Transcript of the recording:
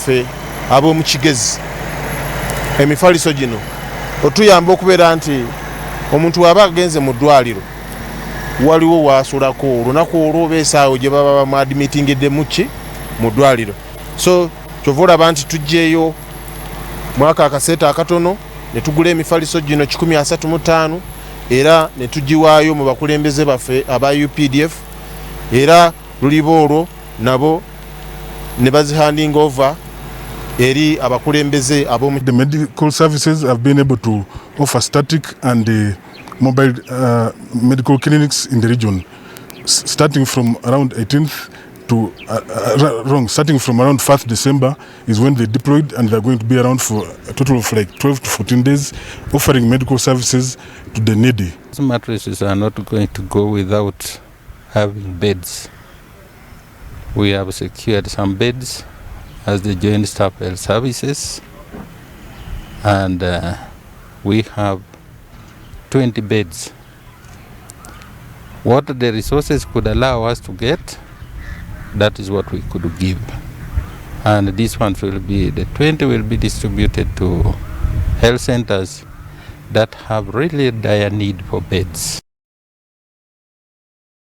baffe ab'omu Kigezi emifaliso gino otuyamba okubeera nti omuntu waba agenze mu ddwaliro waliwo waasulako olunaku olwo beesaawo gye baba bamuadmitingidde muki mu ddwaliro. So kyova olaba nti tujjeeyo mwaka akaseeta akatono ne tugula emifaliso gino 135 era ne tugiwaayo mu bakulembeze baffe aba UPDF era lulibo olwo nabo ne bazihanding over eri abakulembeze ab'omu. The medical services have been able to offer static and mobile medical clinics in the region, starting from around 18th to starting from around 1st December is when they deployed, and they're going to be around for a total of like 12 to 14 days, offering medical services to the needy. These mattresses are not going to go without having beds. We have secured some beds as the Joint Staff Health Services, and we have 20 beds. What the resources could allow us to get, that is what we could give. And this one will be, the 20 will be distributed to health centers that have really dire need for beds.